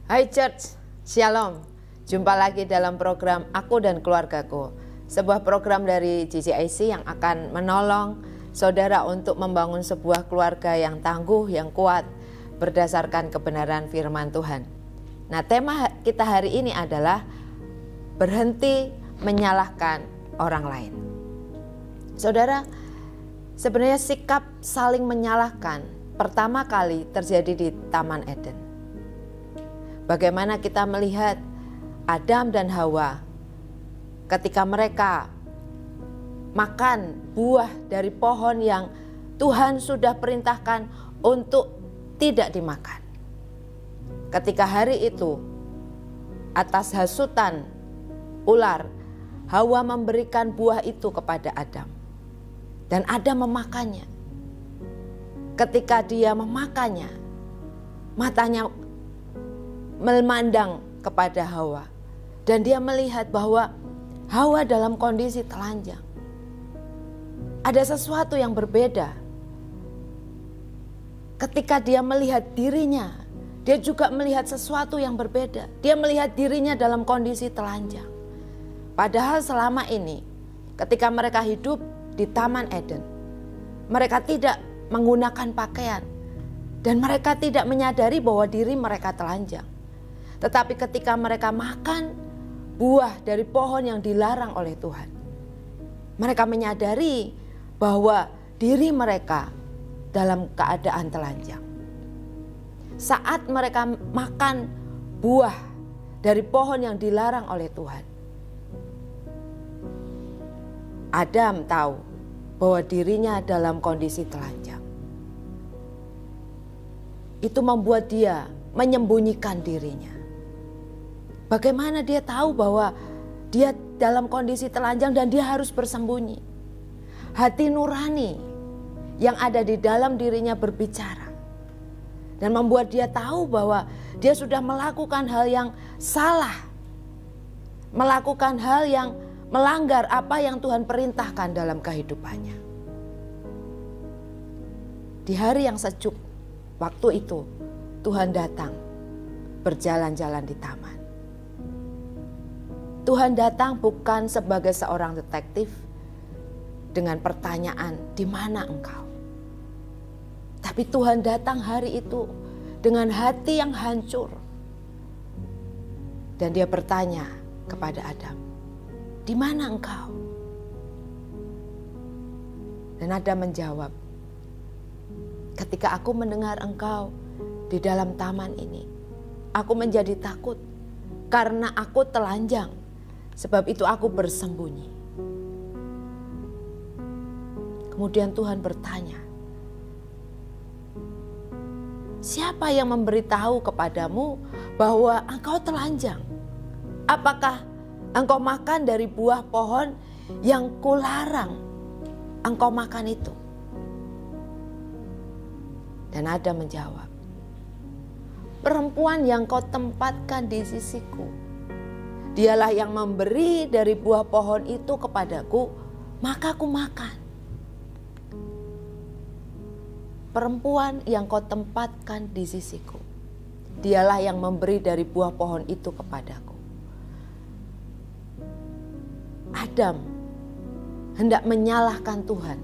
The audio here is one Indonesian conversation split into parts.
Hai Church, Shalom. Jumpa lagi dalam program Aku dan Keluargaku, sebuah program dari GCIC yang akan menolong saudara untuk membangun sebuah keluarga yang tangguh, yang kuat berdasarkan kebenaran firman Tuhan. Nah, tema kita hari ini adalah berhenti menyalahkan orang lain. Saudara, sebenarnya sikap saling menyalahkan pertama kali terjadi di Taman Eden. Bagaimana kita melihat Adam dan Hawa ketika mereka makan buah dari pohon yang Tuhan sudah perintahkan untuk tidak dimakan. Ketika hari itu atas hasutan ular, Hawa memberikan buah itu kepada Adam dan Adam memakannya. Ketika dia memakannya, matanya memandang kepada Hawa dan dia melihat bahwa Hawa dalam kondisi telanjang. Ada sesuatu yang berbeda. Ketika dia melihat dirinya, dia juga melihat sesuatu yang berbeda. Dia melihat dirinya dalam kondisi telanjang. Padahal selama ini ketika mereka hidup di Taman Eden, mereka tidak menggunakan pakaian dan mereka tidak menyadari bahwa diri mereka telanjang. Tetapi ketika mereka makan buah dari pohon yang dilarang oleh Tuhan, mereka menyadari bahwa diri mereka dalam keadaan telanjang. Saat mereka makan buah dari pohon yang dilarang oleh Tuhan, Adam tahu bahwa dirinya dalam kondisi telanjang. Itu membuat dia menyembunyikan dirinya. Bagaimana dia tahu bahwa dia dalam kondisi telanjang dan dia harus bersembunyi? Hati nurani yang ada di dalam dirinya berbicara dan membuat dia tahu bahwa dia sudah melakukan hal yang salah, melakukan hal yang melanggar apa yang Tuhan perintahkan dalam kehidupannya. Di hari yang sejuk, waktu itu Tuhan datang berjalan-jalan di taman. Tuhan datang bukan sebagai seorang detektif dengan pertanyaan, "Di mana engkau?" Tapi Tuhan datang hari itu dengan hati yang hancur. Dan dia bertanya kepada Adam, "Di mana engkau?" Dan Adam menjawab, "Ketika aku mendengar engkau di dalam taman ini, aku menjadi takut karena aku telanjang. Sebab itu aku bersembunyi." Kemudian Tuhan bertanya, "Siapa yang memberitahu kepadamu bahwa engkau telanjang? Apakah engkau makan dari buah pohon yang kularang engkau makan itu?" Dan Adam menjawab, "Perempuan yang kau tempatkan di sisiku, dialah yang memberi dari buah pohon itu kepadaku, maka aku makan." Perempuan yang kau tempatkan di sisiku, dialah yang memberi dari buah pohon itu kepadaku. Adam hendak menyalahkan Tuhan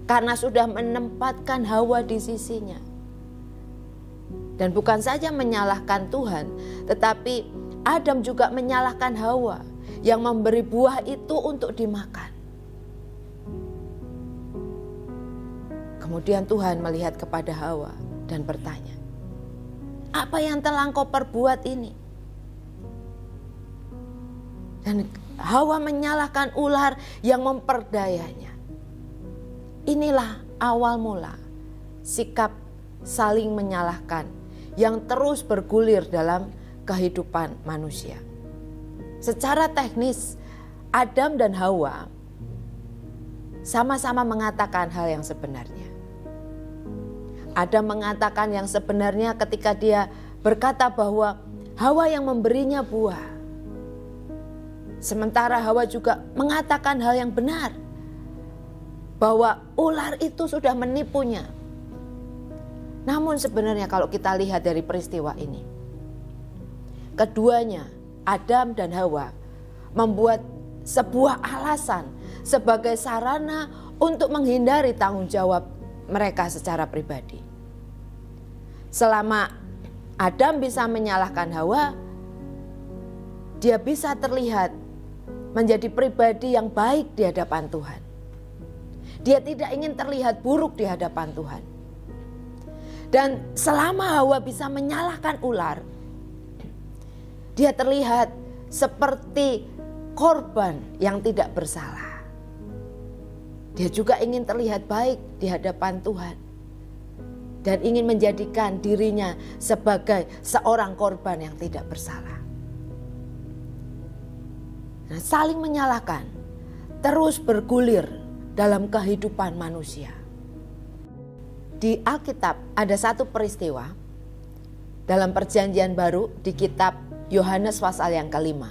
karena sudah menempatkan Hawa di sisinya. Dan bukan saja menyalahkan Tuhan, tetapi Adam juga menyalahkan Hawa yang memberi buah itu untuk dimakan. Kemudian Tuhan melihat kepada Hawa dan bertanya, "Apa yang telah engkau perbuat ini?" Dan Hawa menyalahkan ular yang memperdayanya. Inilah awal mula sikap saling menyalahkan yang terus bergulir dalam kehidupan manusia. Secara teknis, Adam dan Hawa sama-sama mengatakan hal yang sebenarnya. Adam mengatakan yang sebenarnya ketika dia berkata bahwa Hawa yang memberinya buah. Sementara Hawa juga mengatakan hal yang benar, bahwa ular itu sudah menipunya. Namun sebenarnya kalau kita lihat dari peristiwa ini, keduanya, Adam dan Hawa, membuat sebuah alasan sebagai sarana untuk menghindari tanggung jawab mereka secara pribadi. Selama Adam bisa menyalahkan Hawa, dia bisa terlihat menjadi pribadi yang baik di hadapan Tuhan. Dia tidak ingin terlihat buruk di hadapan Tuhan. Dan selama Hawa bisa menyalahkan ular, dia terlihat seperti korban yang tidak bersalah. Dia juga ingin terlihat baik di hadapan Tuhan dan ingin menjadikan dirinya sebagai seorang korban yang tidak bersalah. Nah, saling menyalahkan terus bergulir dalam kehidupan manusia. Di Alkitab ada satu peristiwa dalam Perjanjian Baru di kitab Yohanes pasal yang ke-5.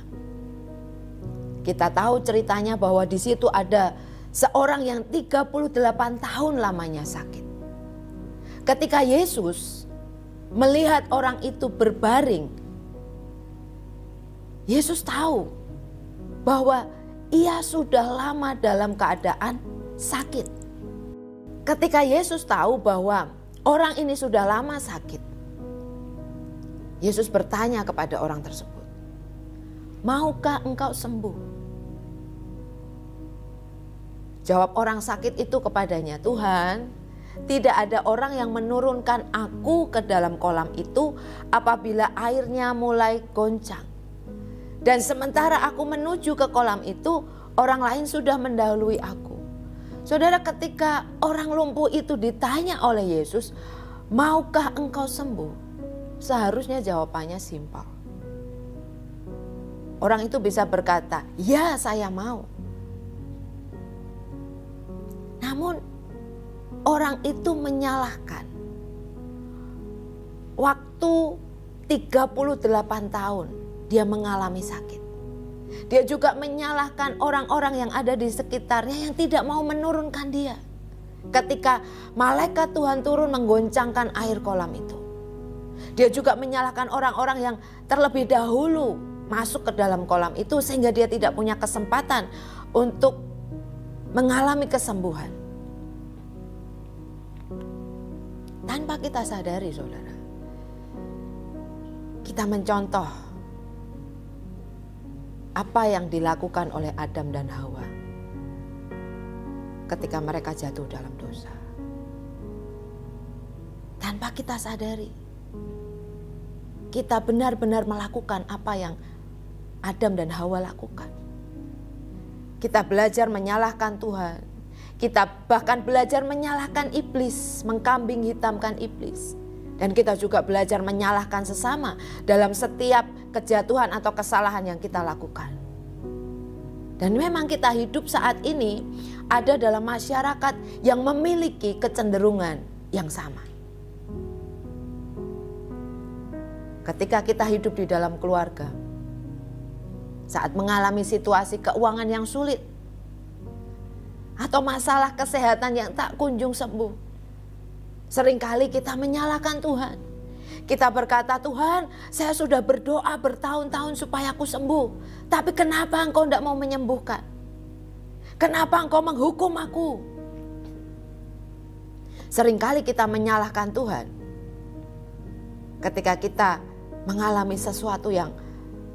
Kita tahu ceritanya bahwa di situ ada seorang yang 38 tahun lamanya sakit. Ketika Yesus melihat orang itu berbaring, Yesus tahu bahwa ia sudah lama dalam keadaan sakit. Ketika Yesus tahu bahwa orang ini sudah lama sakit, Yesus bertanya kepada orang tersebut, "Maukah engkau sembuh?" Jawab orang sakit itu kepadanya, "Tuhan, tidak ada orang yang menurunkan aku ke dalam kolam itu apabila airnya mulai goncang. Dan sementara aku menuju ke kolam itu, orang lain sudah mendahului aku." Saudara, ketika orang lumpuh itu ditanya oleh Yesus, "Maukah engkau sembuh?" Seharusnya jawabannya simpel. Orang itu bisa berkata, "Ya, saya mau." Namun orang itu menyalahkan. Waktu 38 tahun dia mengalami sakit. Dia juga menyalahkan orang-orang yang ada di sekitarnya yang tidak mau menurunkan dia. Ketika malaikat Tuhan turun menggoncangkan air kolam itu. Dia juga menyalahkan orang-orang yang terlebih dahulu masuk ke dalam kolam itu sehingga dia tidak punya kesempatan untuk mengalami kesembuhan. Tanpa kita sadari, saudara, kita mencontoh apa yang dilakukan oleh Adam dan Hawa ketika mereka jatuh dalam dosa. Tanpa kita sadari, kita benar-benar melakukan apa yang Adam dan Hawa lakukan. Kita belajar menyalahkan Tuhan. Kita bahkan belajar menyalahkan iblis, mengkambing hitamkan iblis. Dan kita juga belajar menyalahkan sesama dalam setiap kejatuhan atau kesalahan yang kita lakukan. Dan memang kita hidup saat ini ada dalam masyarakat yang memiliki kecenderungan yang sama. Ketika kita hidup di dalam keluarga, saat mengalami situasi keuangan yang sulit, atau masalah kesehatan yang tak kunjung sembuh, seringkali kita menyalahkan Tuhan. Kita berkata, "Tuhan, saya sudah berdoa bertahun-tahun supaya aku sembuh. Tapi kenapa engkau tidak mau menyembuhkan? Kenapa engkau menghukum aku?" Seringkali kita menyalahkan Tuhan ketika kita mengalami sesuatu yang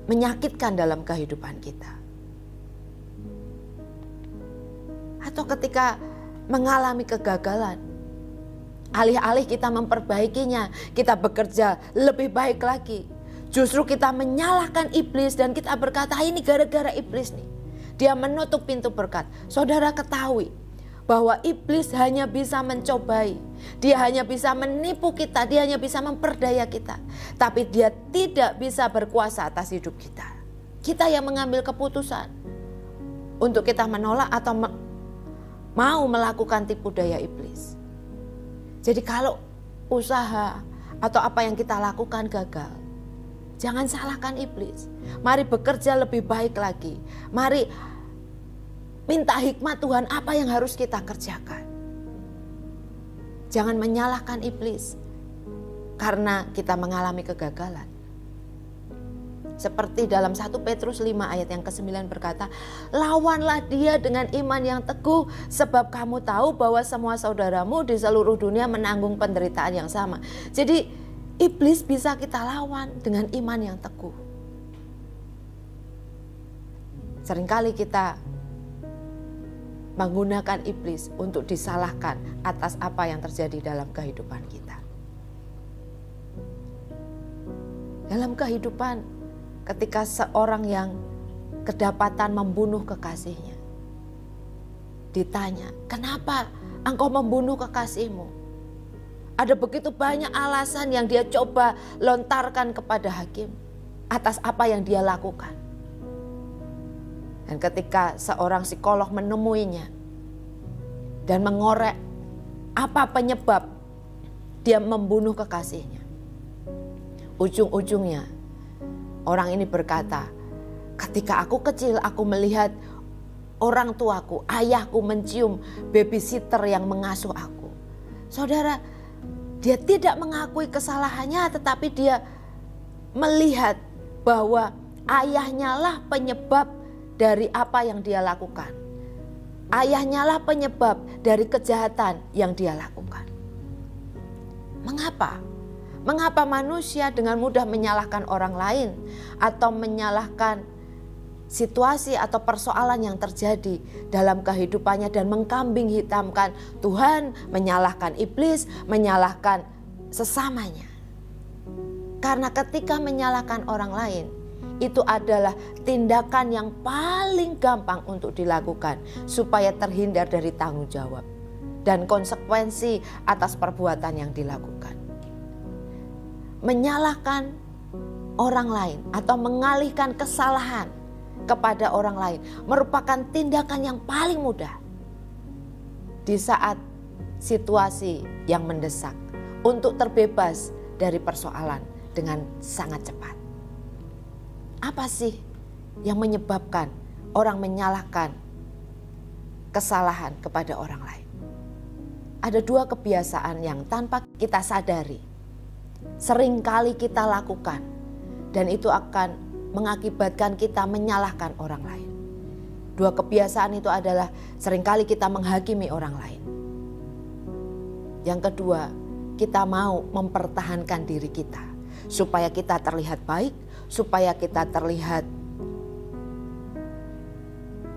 menyakitkan dalam kehidupan kita. Atau ketika mengalami kegagalan, alih-alih kita memperbaikinya, kita bekerja lebih baik lagi. Justru kita menyalahkan iblis dan kita berkata, "Ini gara-gara iblis nih. Dia menutup pintu berkat." Saudara ketahui bahwa iblis hanya bisa mencobai. Dia hanya bisa menipu kita, dia hanya bisa memperdaya kita. Tapi dia tidak bisa berkuasa atas hidup kita. Kita yang mengambil keputusan untuk kita menolak atau mau melakukan tipu daya iblis. Jadi kalau usaha atau apa yang kita lakukan gagal, jangan salahkan iblis. Mari bekerja lebih baik lagi. Mari minta hikmat Tuhan apa yang harus kita kerjakan. Jangan menyalahkan iblis karena kita mengalami kegagalan. Seperti dalam 1 Petrus 5 ayat yang ke-9 berkata, lawanlah dia dengan iman yang teguh, sebab kamu tahu bahwa semua saudaramu di seluruh dunia menanggung penderitaan yang sama. Jadi iblis bisa kita lawan dengan iman yang teguh. Seringkali kita menggunakan iblis untuk disalahkan atas apa yang terjadi dalam kehidupan kita. Dalam kehidupan, ketika seorang yang kedapatan membunuh kekasihnya, ditanya, kenapa engkau membunuh kekasihmu? Ada begitu banyak alasan yang dia coba lontarkan kepada hakim atas apa yang dia lakukan. Dan ketika seorang psikolog menemuinya dan mengorek apa penyebab dia membunuh kekasihnya, ujung-ujungnya orang ini berkata, ketika aku kecil aku melihat orang tuaku, ayahku mencium babysitter yang mengasuh aku. Saudara, dia tidak mengakui kesalahannya, tetapi dia melihat bahwa ayahnya lah penyebab dari apa yang dia lakukan. Ayahnya lah penyebab dari kejahatan yang dia lakukan. Mengapa? Mengapa manusia dengan mudah menyalahkan orang lain atau menyalahkan situasi atau persoalan yang terjadi dalam kehidupannya dan mengkambing hitamkan Tuhan, menyalahkan iblis, menyalahkan sesamanya? Karena ketika menyalahkan orang lain, itu adalah tindakan yang paling gampang untuk dilakukan supaya terhindar dari tanggung jawab dan konsekuensi atas perbuatan yang dilakukan. Menyalahkan orang lain atau mengalihkan kesalahan kepada orang lain merupakan tindakan yang paling mudah di saat situasi yang mendesak untuk terbebas dari persoalan dengan sangat cepat. Apa sih yang menyebabkan orang menyalahkan kesalahan kepada orang lain? Ada dua kebiasaan yang tanpa kita sadari seringkali kita lakukan, dan itu akan mengakibatkan kita menyalahkan orang lain. Dua kebiasaan itu adalah seringkali kita menghakimi orang lain. Yang kedua, kita mau mempertahankan diri kita supaya kita terlihat baik, supaya kita terlihat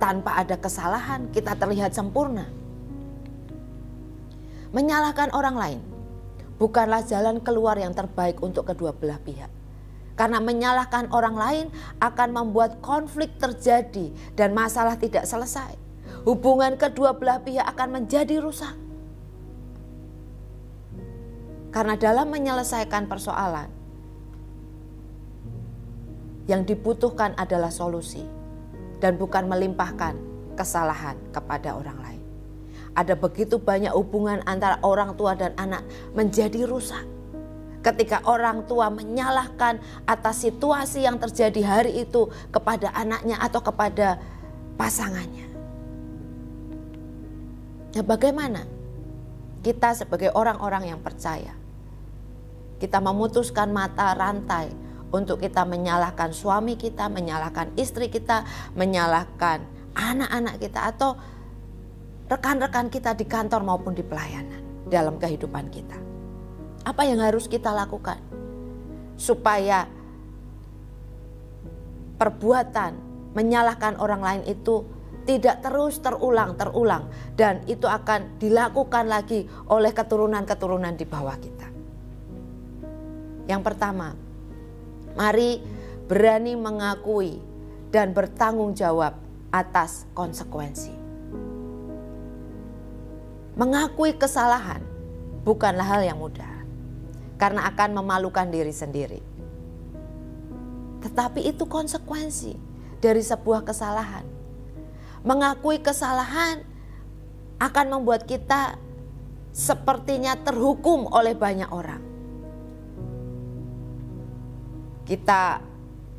tanpa ada kesalahan, kita terlihat sempurna. Menyalahkan orang lain bukanlah jalan keluar yang terbaik untuk kedua belah pihak. Karena menyalahkan orang lain akan membuat konflik terjadi dan masalah tidak selesai. Hubungan kedua belah pihak akan menjadi rusak. Karena dalam menyelesaikan persoalan, yang dibutuhkan adalah solusi dan bukan melimpahkan kesalahan kepada orang lain. Ada begitu banyak hubungan antara orang tua dan anak menjadi rusak ketika orang tua menyalahkan atas situasi yang terjadi hari itu kepada anaknya atau kepada pasangannya. Nah, bagaimana kita sebagai orang-orang yang percaya, kita memutuskan mata rantai untuk kita menyalahkan suami kita, menyalahkan istri kita, menyalahkan anak-anak kita atau rekan-rekan kita di kantor maupun di pelayanan dalam kehidupan kita? Apa yang harus kita lakukan supaya perbuatan menyalahkan orang lain itu tidak terus terulang dan itu akan dilakukan lagi oleh keturunan-keturunan di bawah kita? Yang pertama, mari berani mengakui dan bertanggung jawab atas konsekuensi. Mengakui kesalahan bukanlah hal yang mudah, karena akan memalukan diri sendiri. Tetapi itu konsekuensi dari sebuah kesalahan. Mengakui kesalahan akan membuat kita sepertinya terhukum oleh banyak orang. Kita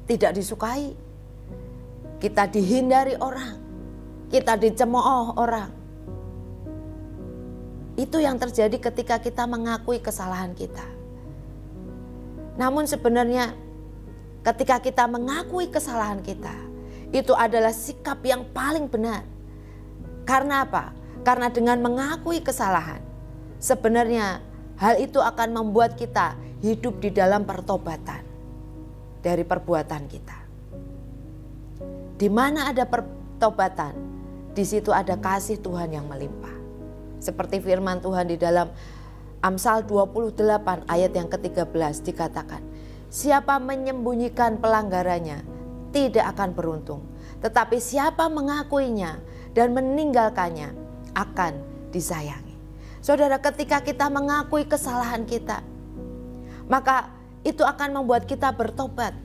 tidak disukai, kita dihindari orang, kita dicemooh orang. Itu yang terjadi ketika kita mengakui kesalahan kita. Namun sebenarnya ketika kita mengakui kesalahan kita, itu adalah sikap yang paling benar. Karena apa? Karena dengan mengakui kesalahan, sebenarnya hal itu akan membuat kita hidup di dalam pertobatan dari perbuatan kita. Di mana ada pertobatan, di situ ada kasih Tuhan yang melimpah. Seperti firman Tuhan di dalam Amsal 28 ayat yang ke-13 dikatakan, siapa menyembunyikan pelanggarannya tidak akan beruntung, tetapi siapa mengakuinya dan meninggalkannya akan disayangi. Saudara, ketika kita mengakui kesalahan kita, maka itu akan membuat kita bertobat.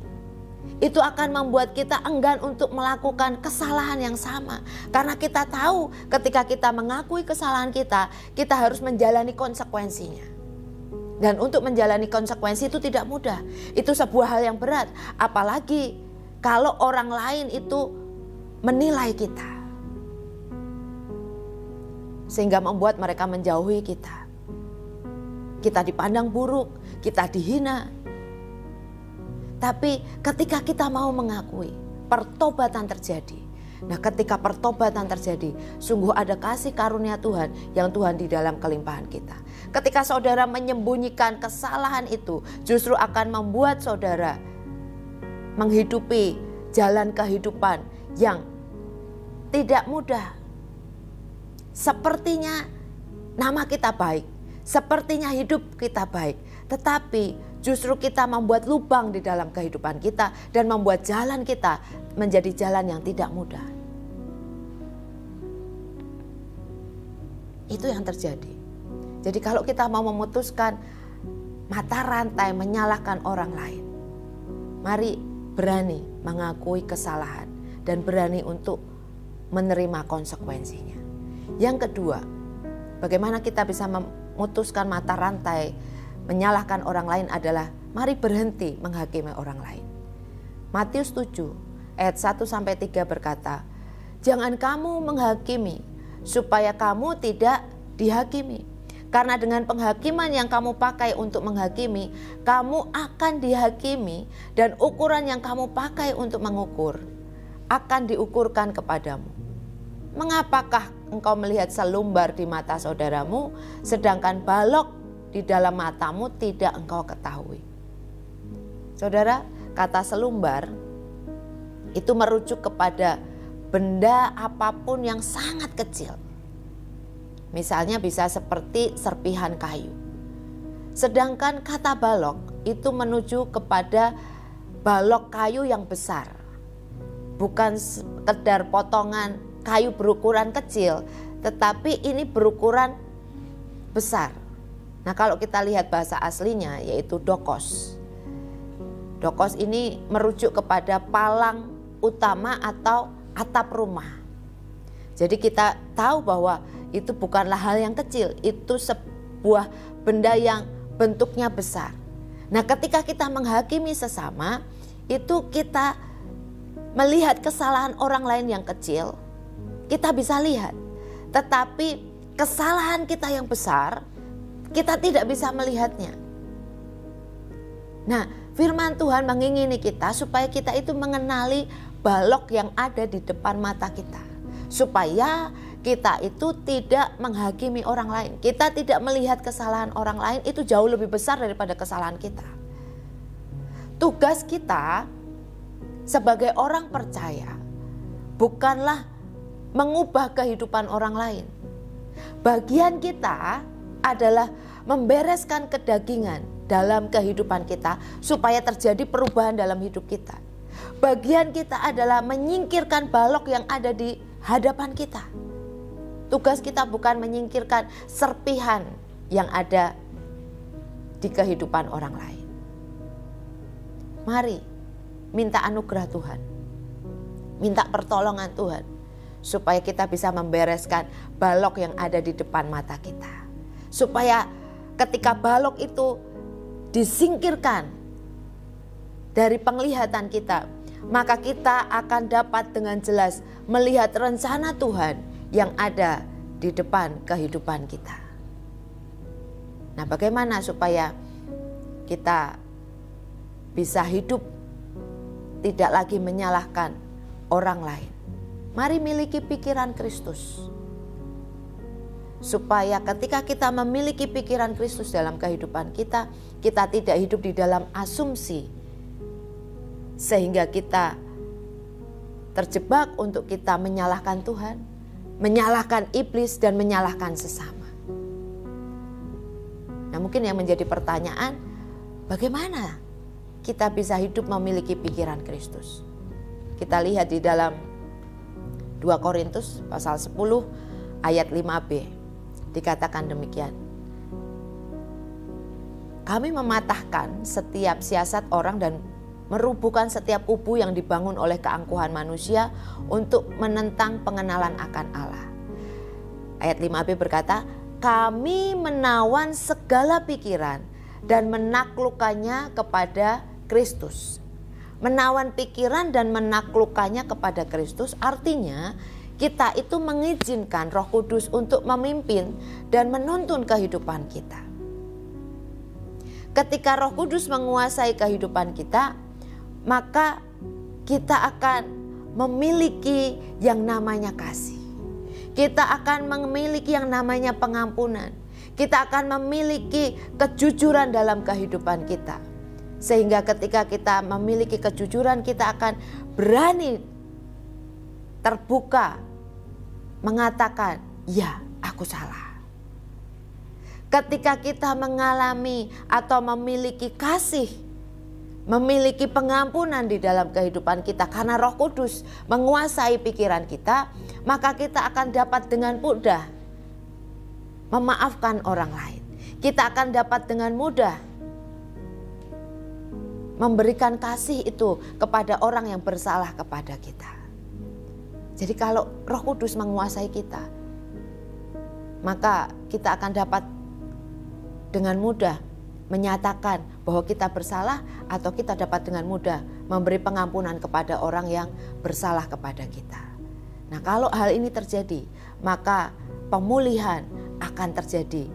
Itu akan membuat kita enggan untuk melakukan kesalahan yang sama. Karena kita tahu ketika kita mengakui kesalahan kita, kita harus menjalani konsekuensinya. Dan untuk menjalani konsekuensi itu tidak mudah. Itu sebuah hal yang berat. Apalagi kalau orang lain itu menilai kita, sehingga membuat mereka menjauhi kita. Kita dipandang buruk, kita dihina. Tapi ketika kita mau mengakui, pertobatan terjadi. Nah, ketika pertobatan terjadi, sungguh ada kasih karunia Tuhan yang Tuhan di dalam kelimpahan kita. Ketika saudara menyembunyikan kesalahan itu, justru akan membuat saudara menghidupi jalan kehidupan yang tidak mudah. Sepertinya nama kita baik, sepertinya hidup kita baik, tetapi justru kita membuat lubang di dalam kehidupan kita dan membuat jalan kita menjadi jalan yang tidak mudah. Itu yang terjadi. Jadi kalau kita mau memutuskan mata rantai menyalahkan orang lain, mari berani mengakui kesalahan dan berani untuk menerima konsekuensinya. Yang kedua, bagaimana kita bisa memutuskan mata rantai menyalahkan orang lain adalah mari berhenti menghakimi orang lain. Matius 7 ayat 1-3 berkata, jangan kamu menghakimi supaya kamu tidak dihakimi. Karena dengan penghakiman yang kamu pakai untuk menghakimi, kamu akan dihakimi, dan ukuran yang kamu pakai untuk mengukur akan diukurkan kepadamu. Mengapakah engkau melihat selumbar di mata saudaramu, sedangkan balok di dalam matamu tidak engkau ketahui? Saudara, kata selumbar itu merujuk kepada benda apapun yang sangat kecil. Misalnya bisa seperti serpihan kayu. Sedangkan kata balok itu menuju kepada balok kayu yang besar. Bukan sekedar potongan kayu berukuran kecil, tetapi ini berukuran besar. Nah, kalau kita lihat bahasa aslinya yaitu dokos. Dokos ini merujuk kepada palang utama atau atap rumah. Jadi kita tahu bahwa itu bukanlah hal yang kecil, itu sebuah benda yang bentuknya besar. Nah, ketika kita menghakimi sesama, itu kita melihat kesalahan orang lain yang kecil, kita bisa lihat. Tetapi kesalahan kita yang besar, kita tidak bisa melihatnya. Nah, firman Tuhan mengingini kita supaya kita itu mengenali balok yang ada di depan mata kita. Supaya kita itu tidak menghakimi orang lain. Kita tidak melihat kesalahan orang lain itu jauh lebih besar daripada kesalahan kita. Tugas kita sebagai orang percaya bukanlah mengubah kehidupan orang lain. Bagian kita adalah membereskan kedagingan dalam kehidupan kita supaya terjadi perubahan dalam hidup kita. Bagian kita adalah menyingkirkan balok yang ada di hadapan kita. Tugas kita bukan menyingkirkan serpihan yang ada di kehidupan orang lain. Mari minta anugerah Tuhan, minta pertolongan Tuhan, supaya kita bisa membereskan balok yang ada di depan mata kita. Supaya ketika balok itu disingkirkan dari penglihatan kita, maka kita akan dapat dengan jelas melihat rencana Tuhan yang ada di depan kehidupan kita. Nah, bagaimana supaya kita bisa hidup tidak lagi menyalahkan orang lain. Mari miliki pikiran Kristus. Supaya ketika kita memiliki pikiran Kristus dalam kehidupan kita, kita tidak hidup di dalam asumsi. Sehingga kita terjebak untuk kita menyalahkan Tuhan, menyalahkan iblis, dan menyalahkan sesama. Nah, mungkin yang menjadi pertanyaan, bagaimana kita bisa hidup memiliki pikiran Kristus? Kita lihat di dalam 2 Korintus pasal 10 ayat 5b. Dikatakan demikian. Kami mematahkan setiap siasat orang dan merubuhkan setiap kubu yang dibangun oleh keangkuhan manusia untuk menentang pengenalan akan Allah. Ayat 5b berkata, kami menawan segala pikiran dan menaklukkannya kepada Kristus. Menawan pikiran dan menaklukkannya kepada Kristus artinya kita itu mengizinkan Roh Kudus untuk memimpin dan menuntun kehidupan kita. Ketika Roh Kudus menguasai kehidupan kita, maka kita akan memiliki yang namanya kasih. Kita akan memiliki yang namanya pengampunan. Kita akan memiliki kejujuran dalam kehidupan kita. Sehingga ketika kita memiliki kejujuran, kita akan berani terbuka mengatakan, ya, aku salah. Ketika kita mengalami atau memiliki kasih, memiliki pengampunan di dalam kehidupan kita karena Roh Kudus menguasai pikiran kita, maka kita akan dapat dengan mudah memaafkan orang lain. Kita akan dapat dengan mudah memberikan kasih itu kepada orang yang bersalah kepada kita. Jadi kalau Roh Kudus menguasai kita, maka kita akan dapat dengan mudah menyatakan bahwa kita bersalah, atau kita dapat dengan mudah memberi pengampunan kepada orang yang bersalah kepada kita. Nah, kalau hal ini terjadi, maka pemulihan akan terjadi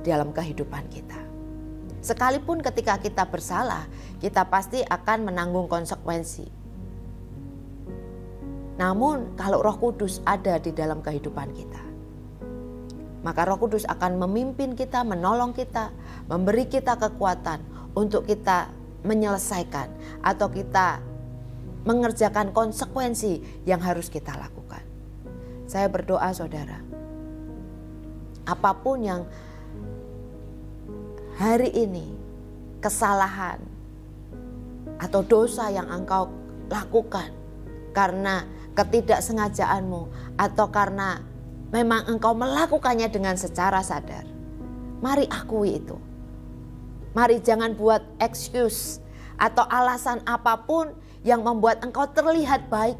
dalam kehidupan kita. Sekalipun ketika kita bersalah, kita pasti akan menanggung konsekuensi. Namun kalau Roh Kudus ada di dalam kehidupan kita, maka Roh Kudus akan memimpin kita, menolong kita, memberi kita kekuatan untuk kita menyelesaikan atau kita mengerjakan konsekuensi yang harus kita lakukan. Saya berdoa, saudara, apapun yang hari ini kesalahan atau dosa yang engkau lakukan karena ketidaksengajaanmu atau karena memang engkau melakukannya dengan secara sadar, mari akui itu. Mari jangan buat excuse atau alasan apapun yang membuat engkau terlihat baik,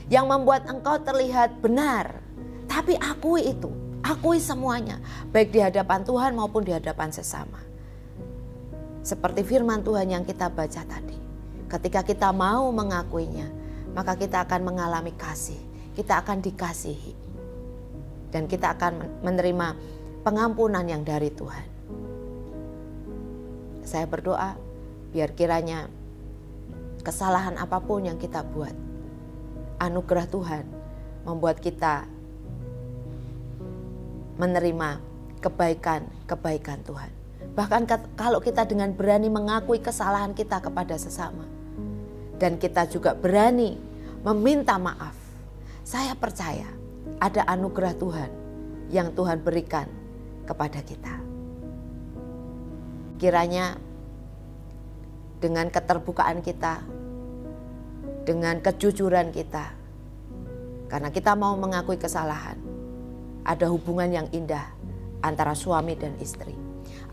yang membuat engkau terlihat benar. Tapi akui itu, akui semuanya, baik di hadapan Tuhan maupun di hadapan sesama. Seperti firman Tuhan yang kita baca tadi, ketika kita mau mengakuinya, maka kita akan mengalami kasih, kita akan dikasihi, dan kita akan menerima pengampunan yang dari Tuhan. Saya berdoa, biar kiranya kesalahan apapun yang kita buat, anugerah Tuhan membuat kita menerima kebaikan-kebaikan Tuhan. Bahkan kalau kita dengan berani mengakui kesalahan kita kepada sesama, dan kita juga berani meminta maaf, saya percaya ada anugerah Tuhan yang Tuhan berikan kepada kita. Kiranya dengan keterbukaan kita, dengan kejujuran kita, karena kita mau mengakui kesalahan, ada hubungan yang indah antara suami dan istri.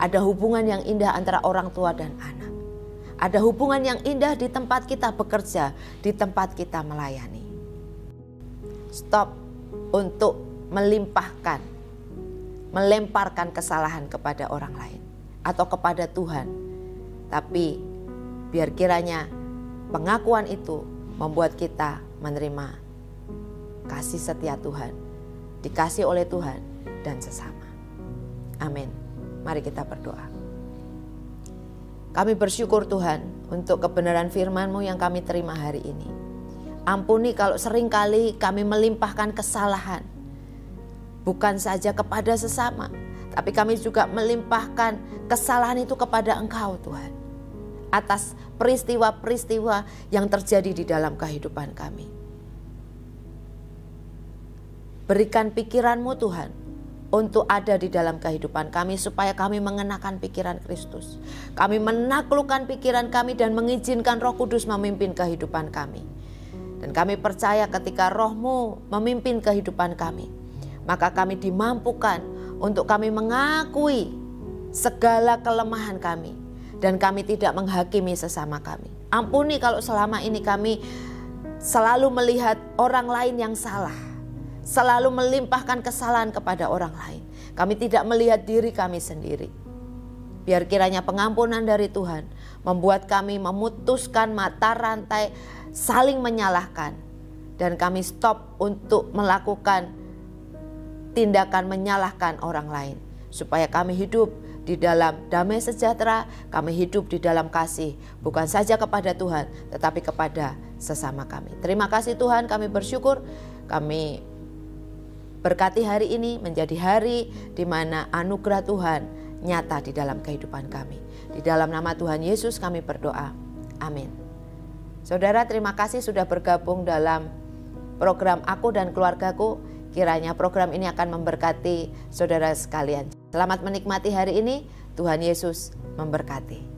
Ada hubungan yang indah antara orang tua dan anak. Ada hubungan yang indah di tempat kita bekerja, di tempat kita melayani. Stop untuk melemparkan kesalahan kepada orang lain atau kepada Tuhan. Tapi biar kiranya pengakuan itu membuat kita menerima kasih setia Tuhan, dikasih oleh Tuhan dan sesama. Amin. Mari kita berdoa. Kami bersyukur Tuhan untuk kebenaran firman-Mu yang kami terima hari ini. Ampuni kalau seringkali kami melimpahkan kesalahan, bukan saja kepada sesama, tapi kami juga melimpahkan kesalahan itu kepada Engkau Tuhan, atas peristiwa-peristiwa yang terjadi di dalam kehidupan kami. Berikan pikiran-Mu Tuhan untuk ada di dalam kehidupan kami, supaya kami mengenakan pikiran Kristus. Kami menaklukkan pikiran kami dan mengizinkan Roh Kudus memimpin kehidupan kami. Dan kami percaya ketika Roh-Mu memimpin kehidupan kami, maka kami dimampukan untuk kami mengakui segala kelemahan kami, dan kami tidak menghakimi sesama kami. Ampuni kalau selama ini kami selalu melihat orang lain yang salah, selalu melimpahkan kesalahan kepada orang lain. Kami tidak melihat diri kami sendiri. Biar kiranya pengampunan dari Tuhan membuat kami memutuskan mata rantai saling menyalahkan, dan kami stop untuk melakukan tindakan menyalahkan orang lain, supaya kami hidup di dalam damai sejahtera, kami hidup di dalam kasih, bukan saja kepada Tuhan tetapi kepada sesama kami. Terima kasih Tuhan, kami bersyukur. Kami berkati hari ini menjadi hari di mana anugerah Tuhan nyata di dalam kehidupan kami. Di dalam nama Tuhan Yesus kami berdoa. Amin. Saudara, terima kasih sudah bergabung dalam program Aku dan Keluargaku. Kiranya program ini akan memberkati saudara sekalian. Selamat menikmati hari ini. Tuhan Yesus memberkati.